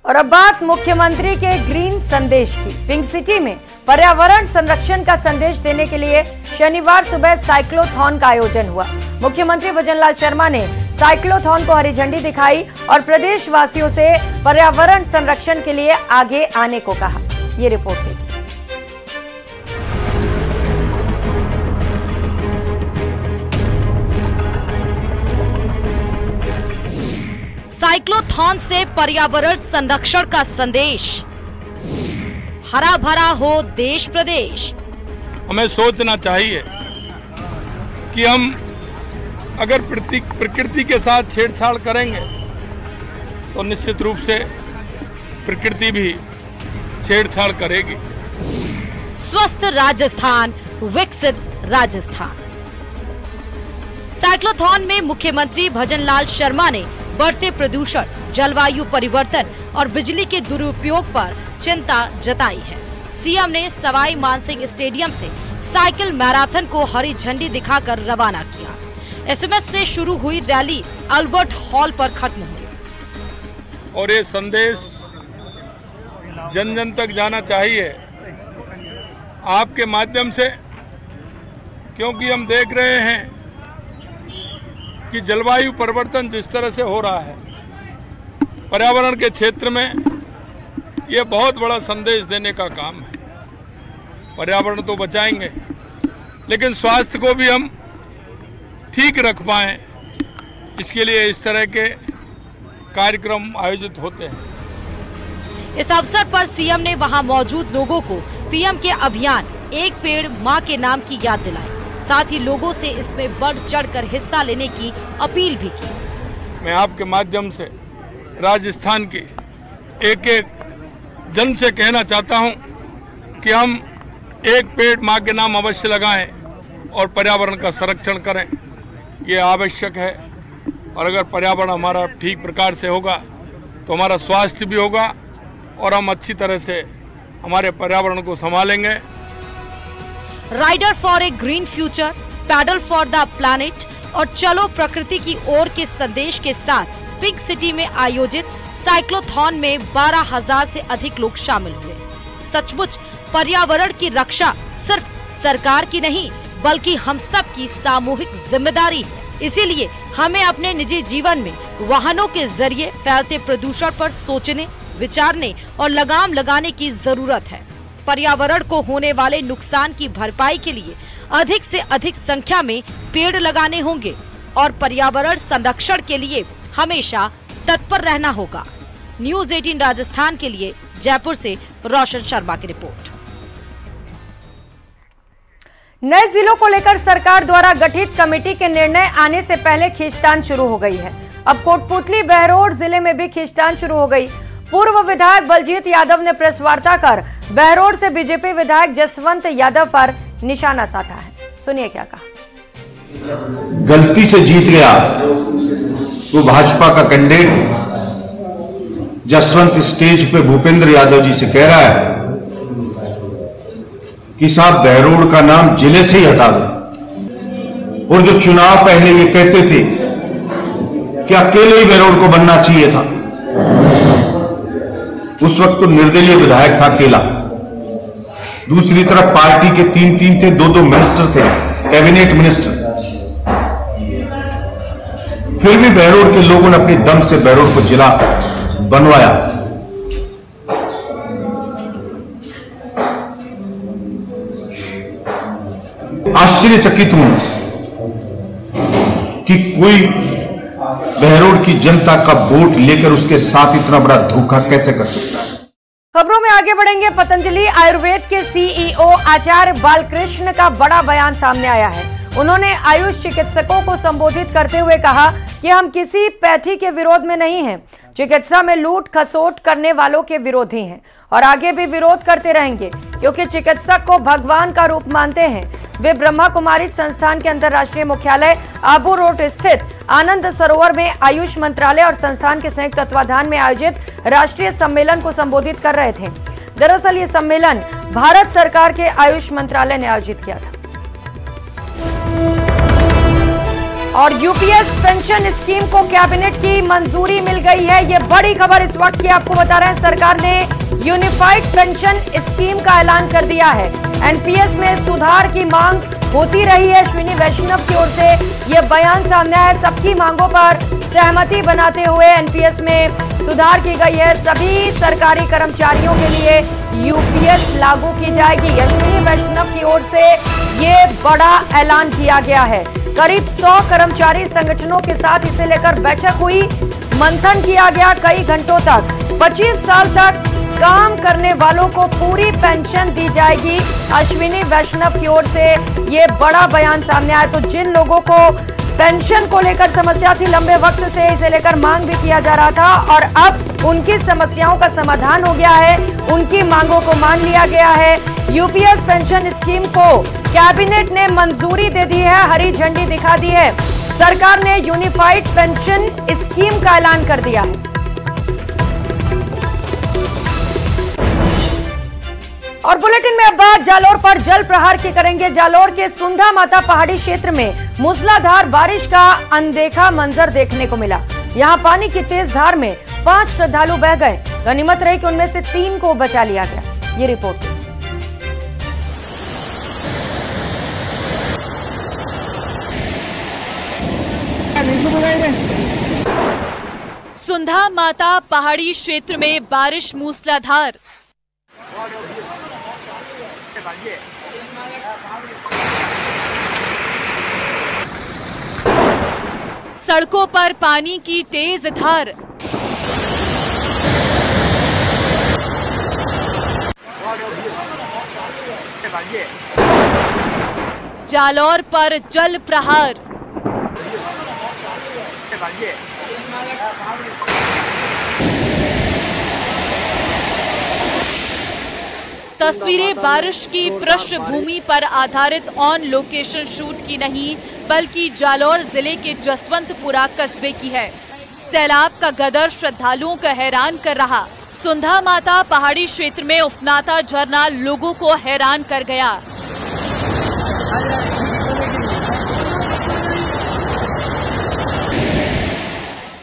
और अब बात मुख्यमंत्री के ग्रीन संदेश की। पिंक सिटी में पर्यावरण संरक्षण का संदेश देने के लिए शनिवार सुबह साइक्लोथॉन का आयोजन हुआ। मुख्यमंत्री भजनलाल शर्मा ने साइक्लोथॉन को हरी झंडी दिखाई और प्रदेश वासियों से पर्यावरण संरक्षण के लिए आगे आने को कहा। ये रिपोर्ट देखिए। साइक्लोथॉन से पर्यावरण संरक्षण का संदेश, हरा भरा हो देश प्रदेश। हमें सोचना चाहिए कि हम अगर प्रकृति के साथ छेड़छाड़ करेंगे तो निश्चित रूप से प्रकृति भी छेड़छाड़ करेगी। स्वस्थ राजस्थान, विकसित राजस्थान। साइक्लोथॉन में मुख्यमंत्री भजनलाल शर्मा ने बढ़ते प्रदूषण, जलवायु परिवर्तन और बिजली के दुरुपयोग पर चिंता जताई है। सीएम ने सवाई मानसिंह स्टेडियम से साइकिल मैराथन को हरी झंडी दिखाकर रवाना किया। एसएमएस से शुरू हुई रैली अल्बर्ट हॉल पर खत्म हुई। और ये संदेश जन जन तक जाना चाहिए आपके माध्यम से, क्योंकि हम देख रहे हैं कि जलवायु परिवर्तन जिस तरह से हो रहा है, पर्यावरण के क्षेत्र में ये बहुत बड़ा संदेश देने का काम है। पर्यावरण तो बचाएंगे, लेकिन स्वास्थ्य को भी हम ठीक रख पाएं, इसके लिए इस तरह के कार्यक्रम आयोजित होते हैं। इस अवसर पर सीएम ने वहां मौजूद लोगों को पीएम के अभियान एक पेड़ मां के नाम की याद दिलाई। साथ ही लोगों से इसमें बढ़ चढ़कर हिस्सा लेने की अपील भी की। मैं आपके माध्यम से राजस्थान की एक एक जन से कहना चाहता हूं कि हम एक पेड़ मां के नाम अवश्य लगाएं और पर्यावरण का संरक्षण करें। ये आवश्यक है, और अगर पर्यावरण हमारा ठीक प्रकार से होगा तो हमारा स्वास्थ्य भी होगा और हम अच्छी तरह से हमारे पर्यावरण को संभालेंगे। Rider for a green future, pedal for the planet और चलो प्रकृति की ओर के संदेश के साथ पिंक सिटी में आयोजित साइक्लोथॉन में 12,000 से अधिक लोग शामिल हुए। सचमुच पर्यावरण की रक्षा सिर्फ सरकार की नहीं, बल्कि हम सब की सामूहिक जिम्मेदारी है। इसीलिए हमें अपने निजी जीवन में वाहनों के जरिए फैलते प्रदूषण पर सोचने, विचारने और लगाम लगाने की जरूरत है। पर्यावरण को होने वाले नुकसान की भरपाई के लिए अधिक से अधिक संख्या में पेड़ लगाने होंगे और पर्यावरण संरक्षण के लिए हमेशा तत्पर रहना होगा। न्यूज़ 18 राजस्थान के लिए जयपुर से रोशन शर्मा की रिपोर्ट। नए जिलों को लेकर सरकार द्वारा गठित कमेटी के निर्णय आने से पहले खींचतान शुरू हो गई है। अब कोटपुतली, बहरोड जिले में भी खींचतान शुरू हो गई। पूर्व विधायक बलजीत यादव ने प्रेस वार्ता कर बहरोड से बीजेपी विधायक जसवंत यादव पर निशाना साधा है। सुनिए क्या कहा। गलती से जीत गया वो भाजपा का कैंडिडेट जसवंत स्टेज पे भूपेंद्र यादव जी से कह रहा है कि साहब बहरोड का नाम जिले से ही हटा दो। और जो चुनाव पहले ये कहते थे कि अकेले ही बहरोड को बनना चाहिए था, उस वक्त तो निर्दलीय विधायक था अकेला। दूसरी तरफ पार्टी के तीन थे, दो मिनिस्टर थे, कैबिनेट मिनिस्टर। फिर भी बहरोड के लोगों ने अपनी दम से बहरोड को जिला बनवाया। आश्चर्यचकित हूं कि कोई बहरोड की जनता का वोट लेकर उसके साथ इतना बड़ा धोखा कैसे कर सकता है। खबरों में आगे बढ़ेंगे। पतंजलि आयुर्वेद के सीईओ आचार्य बालकृष्ण का बड़ा बयान सामने आया है। उन्होंने आयुष चिकित्सकों को संबोधित करते हुए कहा कि हम किसी पैथी के विरोध में नहीं हैं, चिकित्सा में लूट खसोट करने वालों के विरोधी हैं और आगे भी विरोध करते रहेंगे, क्योंकि चिकित्सक को भगवान का रूप मानते हैं। वे ब्रह्मा कुमारी संस्थान के अंतर्राष्ट्रीय मुख्यालय आबू रोड स्थित आनंद सरोवर में आयुष मंत्रालय और संस्थान के संयुक्त तत्वाधान में आयोजित राष्ट्रीय सम्मेलन को संबोधित कर रहे थे। दरअसल ये सम्मेलन भारत सरकार के आयुष मंत्रालय ने आयोजित किया था। और यूपीएस पेंशन स्कीम को कैबिनेट की मंजूरी मिल गई है। ये बड़ी खबर इस वक्त की आपको बता रहे हैं। सरकार ने यूनिफाइड पेंशन स्कीम का ऐलान कर दिया है। एनपीएस में सुधार की मांग होती रही है। अश्विनी वैष्णव की ओर से ये बयान सामने आया है। सबकी मांगों पर सहमति बनाते हुए एनपीएस में सुधार की गई है। सभी सरकारी कर्मचारियों के लिए यूपीएस लागू की जाएगी। अश्विनी वैष्णव की ओर से ये बड़ा ऐलान किया गया है। करीब 100 कर्मचारी संगठनों के साथ इसे लेकर बैठक हुई, मंथन किया गया कई घंटों तक। 25 साल तक काम करने वालों को पूरी पेंशन दी जाएगी। अश्विनी वैष्णव की ओर से ये बड़ा बयान सामने आया। तो जिन लोगों को पेंशन को लेकर समस्या थी, लंबे वक्त से इसे लेकर मांग भी किया जा रहा था और अब उनकी समस्याओं का समाधान हो गया है। उनकी मांगों को मान लिया गया है। यूपीएस पेंशन स्कीम को कैबिनेट ने मंजूरी दे दी है, हरी झंडी दिखा दी है। सरकार ने यूनिफाइड पेंशन स्कीम का ऐलान कर दिया है। और बुलेटिन में अब बात जालोर पर जल प्रहार की करेंगे। जालोर के सुंधा माता पहाड़ी क्षेत्र में मूसलाधार बारिश का अनदेखा मंजर देखने को मिला। यहां पानी की तेज धार में 5 श्रद्धालु बह गए। गनीमत रही कि उनमें से 3 को बचा लिया गया। ये रिपोर्ट। सुंधा माता पहाड़ी क्षेत्र में बारिश मूसलाधार। सड़कों पर पानी की तेज धार। जालौर पर जल प्रहार। तस्वीरें बारिश की पृष्ठभूमि पर आधारित ऑन लोकेशन शूट की नहीं, बल्कि जालौर जिले के जसवंतपुरा कस्बे की है। सैलाब का गदर श्रद्धालुओं को हैरान कर रहा। सुंधा माता पहाड़ी क्षेत्र में उफनाता झरना लोगों को हैरान कर गया।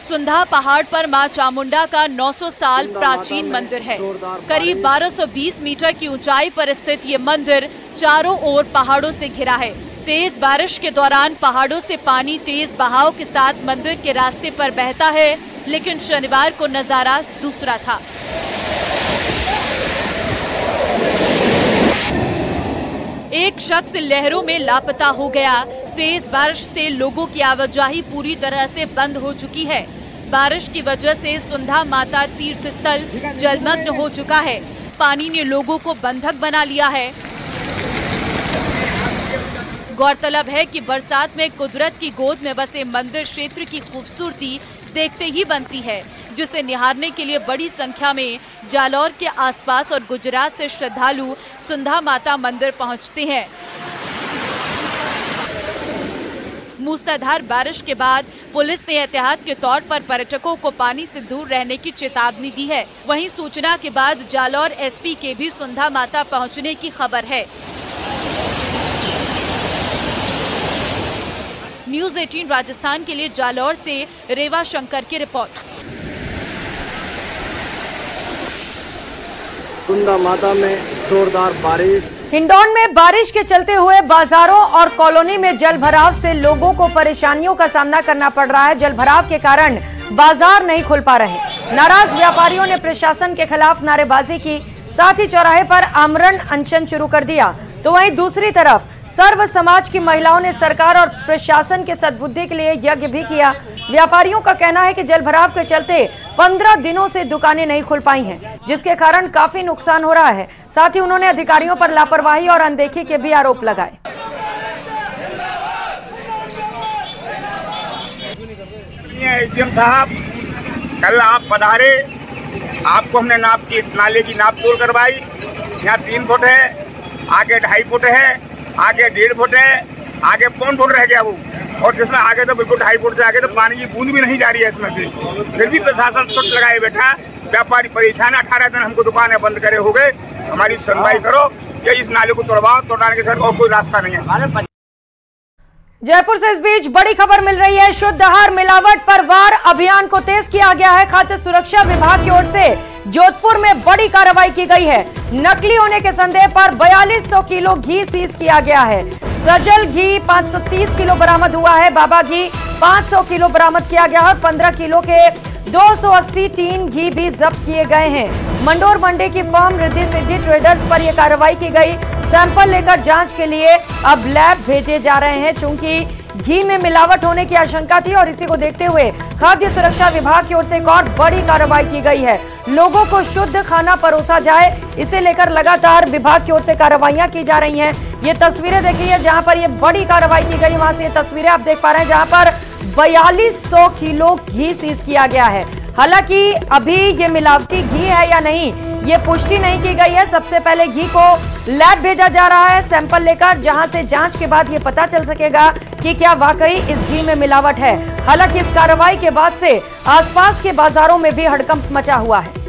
सुंधा पहाड़ पर मां चामुंडा का 900 साल प्राचीन मंदिर है। करीब 1220 मीटर की ऊंचाई पर स्थित ये मंदिर चारों ओर पहाड़ों से घिरा है। तेज बारिश के दौरान पहाड़ों से पानी तेज बहाव के साथ मंदिर के रास्ते पर बहता है, लेकिन शनिवार को नजारा दूसरा था। एक शख्स लहरों में लापता हो गया। तेज बारिश से लोगों की आवाजाही पूरी तरह से बंद हो चुकी है। बारिश की वजह से सुंधा माता तीर्थ स्थल जलमग्न हो चुका है। पानी ने लोगों को बंधक बना लिया है। गौरतलब है कि बरसात में कुदरत की गोद में बसे मंदिर क्षेत्र की खूबसूरती देखते ही बनती है, जिसे निहारने के लिए बड़ी संख्या में जालौर के आसपास और गुजरात से श्रद्धालु सुंधा माता मंदिर पहुंचते हैं। मूसलाधार बारिश के बाद पुलिस ने एहतियात के तौर पर पर्यटकों को पानी से दूर रहने की चेतावनी दी है। वहीं सूचना के बाद जालौर एसपी के भी सुंधा माता पहुंचने की खबर है। न्यूज़ 18 राजस्थान के लिए जालौर से रेवा शंकर की रिपोर्ट। सुंधा माता में जोरदार बारिश। हिंडौन में बारिश के चलते हुए बाजारों और कॉलोनी में जलभराव से लोगों को परेशानियों का सामना करना पड़ रहा है। जलभराव के कारण बाजार नहीं खुल पा रहे। नाराज व्यापारियों ने प्रशासन के खिलाफ नारेबाजी की, साथ ही चौराहे पर आमरण अनशन शुरू कर दिया। तो वहीं दूसरी तरफ सर्व समाज की महिलाओं ने सरकार और प्रशासन के सद्बुद्धि के लिए यज्ञ भी किया। व्यापारियों का कहना है कि जलभराव के चलते 15 दिनों से दुकानें नहीं खुल पाई हैं, जिसके कारण काफी नुकसान हो रहा है। साथ ही उन्होंने अधिकारियों पर लापरवाही और अनदेखी के भी आरोप लगाए। एसडीएम साहब, कल आप पधारे, आपको हमने नाले की नाप तोल करवाई। यहाँ 3 फुट है, आगे 2.5 फुट है, आगे 1.5 फुट है, आगे 1.5 फुट रह गया वो, और जिसमें आगे तो बिल्कुल 2.5 फुट से आगे तो पानी की बूंद भी नहीं जा रही है इसमें से। फिर भी प्रशासन सुट लगाए बैठा। व्यापारी परेशान। 18 दिन हमको दुकानें बंद करे हो गए। हमारी सुनवाई करो या इस नाले को तोड़वाओ। तोड़ाने के साथ और कोई रास्ता नहीं है। जयपुर से इस बीच बड़ी खबर मिल रही है। शुद्ध आहार मिलावट पर वार अभियान को तेज किया गया है। खाद्य सुरक्षा विभाग की ओर से जोधपुर में बड़ी कार्रवाई की गई है। नकली होने के संदेह पर 4200 किलो घी सीज किया गया है। सजल घी 530 किलो बरामद हुआ है। बाबा घी 500 किलो बरामद किया गया है। 15 किलो के 280 टीन घी भी जब्त किए गए हैं। मंडोर मंडी की फर्म रिद्धि सिद्धि ट्रेडर्स पर यह कार्रवाई की गई। सैंपल लेकर जांच के लिए अब लैब भेजे जा रहे हैं। चूंकि घी में मिलावट होने की आशंका थी और इसी को देखते हुए खाद्य सुरक्षा विभाग की ओर से एक और बड़ी कार्रवाई की गई है। लोगों को शुद्ध खाना परोसा जाए, इसे लेकर लगातार विभाग की ओर से कार्रवाइयां की जा रही हैं। ये तस्वीरें देखिए जहां पर ये बड़ी कार्रवाई की गई, वहां से ये तस्वीरें आप देख पा रहे हैं जहां पर 4200 किलो घी सीज किया गया है। हालांकि अभी ये मिलावटी घी है या नहीं, ये पुष्टि नहीं की गई है। सबसे पहले घी को लैब भेजा जा रहा है सैंपल लेकर, जहां से जांच के बाद ये पता चल सकेगा कि क्या वाकई इस घी में मिलावट है। हालांकि इस कार्रवाई के बाद से आसपास के बाजारों में भी हड़कंप मचा हुआ है।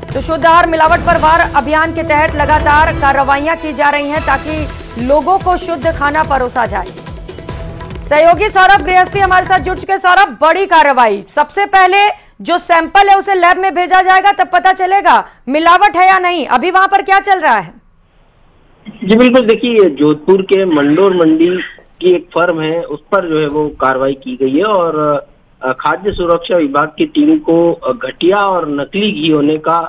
तो शुद्ध आहार मिलावट पर वार अभियान के तहत लगातार कार्रवाइयां की जा रही हैं ताकि लोगों को शुद्ध खाना परोसा जाए। सहयोगी सौरभ गृहस्थी हमारे साथ जुड़ चुके। सौरभ, बड़ी कार्रवाई, सबसे पहले जो सैंपल है उसे लैब में भेजा जाएगा, तब पता चलेगा मिलावट है या नहीं। अभी वहां पर क्या चल रहा है? जी बिल्कुल, देखिए जोधपुर के मंडोर मंडी की एक फर्म है, उस पर जो है वो कार्रवाई की गई है और खाद्य सुरक्षा विभाग की टीम को घटिया और नकली घी होने का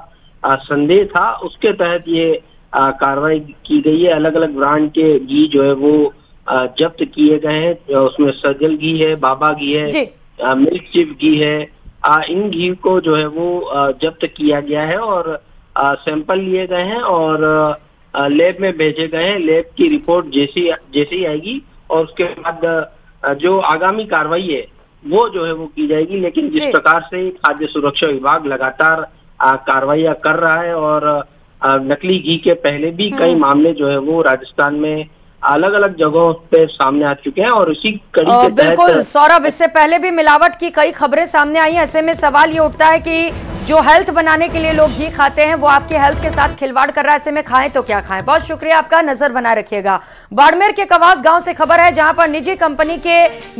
संदेह था, उसके तहत ये कार्रवाई की गई है। अलग अलग ब्रांड के घी जो है वो जब्त किए गए हैं। उसमें सजल घी है, बाबा घी है, मिल्क चिप घी है। इन घी को जो है वो जब्त किया गया है और सैंपल लिए गए हैं और लैब में भेजे गए हैं। लैब की रिपोर्ट जैसे ही आएगी और उसके बाद जो आगामी कार्रवाई है वो जो है वो की जाएगी। लेकिन जिस प्रकार से खाद्य सुरक्षा विभाग लगातार कार्रवाइयां कर रहा है और नकली घी के पहले भी कई मामले जो है वो राजस्थान में अलग अलग जगहों पे सामने आ चुके हैं और इसी कड़ी के बिल्कुल सौरभ, इससे पहले भी मिलावट की कई खबरें सामने आई हैं। ऐसे में सवाल ये उठता है कि जो हेल्थ बनाने के लिए लोग घी खाते हैं वो आपके हेल्थ के साथ खिलवाड़ कर रहा है। ऐसे में खाएं तो क्या खाएं। बहुत शुक्रिया आपका, नजर बनाए रखिएगा। बाड़मेर के कवास गांव से खबर है जहां पर निजी कंपनी के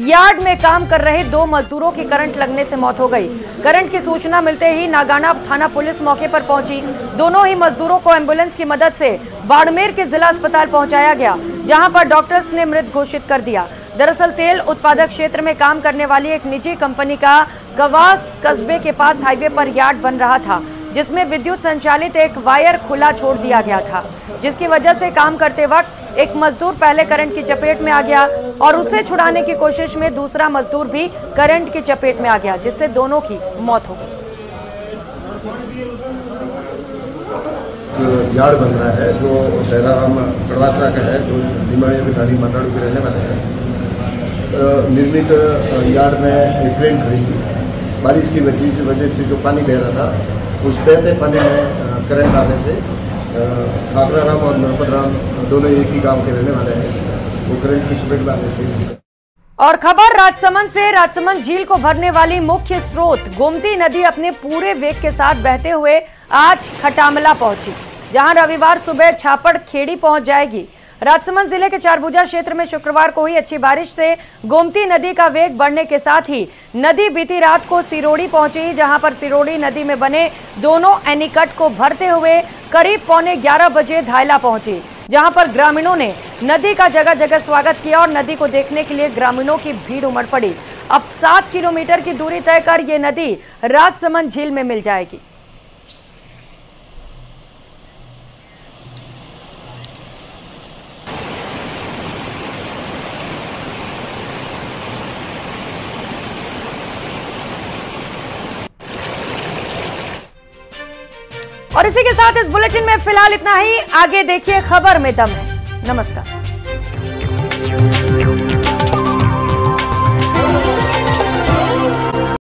यार्ड में काम कर रहे 2 मजदूरों की करंट लगने से मौत हो गई। करंट की सूचना मिलते ही नागाना थाना पुलिस मौके पर पहुंची। दोनों ही मजदूरों को एम्बुलेंस की मदद से बाड़मेर के जिला अस्पताल पहुंचाया गया, जहां पर डॉक्टर्स ने मृत घोषित कर दिया। दरअसल तेल उत्पादक क्षेत्र में काम करने वाली एक निजी कंपनी का कवास कस्बे के पास हाईवे पर यार्ड बन रहा था, जिसमें विद्युत संचालित एक वायर खुला छोड़ दिया गया था, जिसकी वजह से काम करते वक्त एक मजदूर पहले करंट की चपेट में आ गया और उसे छुड़ाने की कोशिश में दूसरा मजदूर भी करंट की चपेट में आ गया, जिससे दोनों की मौत हो गई। यार्ड बन रहा है जो तेराराम कड़वासरा का है, जो निमाड़ी बिठानी माताड़ू के रहने वाले हैं। निर्मित यार्ड में एक क्रेन खड़ी थी। बारिश की वजह से जो पानी बह रहा था, उस बहते पानी में करंट आने से ठाकराराम और नरपतराम दोनों एक ही गांव के रहने वाले हैं, वो करंट की चपेट में आने से। और खबर राजसमंद से। राजसमंद झील को भरने वाली मुख्य स्रोत गोमती नदी अपने पूरे वेग के साथ बहते हुए आज खटामला पहुंची, जहां रविवार सुबह छापड़ खेड़ी पहुंच जाएगी। राजसमंद जिले के चारभुजा क्षेत्र में शुक्रवार को हुई अच्छी बारिश से गोमती नदी का वेग बढ़ने के साथ ही नदी बीती रात को सिरोड़ी पहुंची, जहां पर सिरोड़ी नदी में बने दोनों एनीकट को भरते हुए करीब 11:15 बजे धायला पहुंची, जहां पर ग्रामीणों ने नदी का जगह जगह स्वागत किया और नदी को देखने के लिए ग्रामीणों की भीड़ उमड़ पड़ी। अब 7 किलोमीटर की दूरी तय कर ये नदी राजसमंद झील में मिल जाएगी। और इसी के साथ इस बुलेटिन में फिलहाल इतना ही। आगे देखिए खबर में दम है। नमस्कार।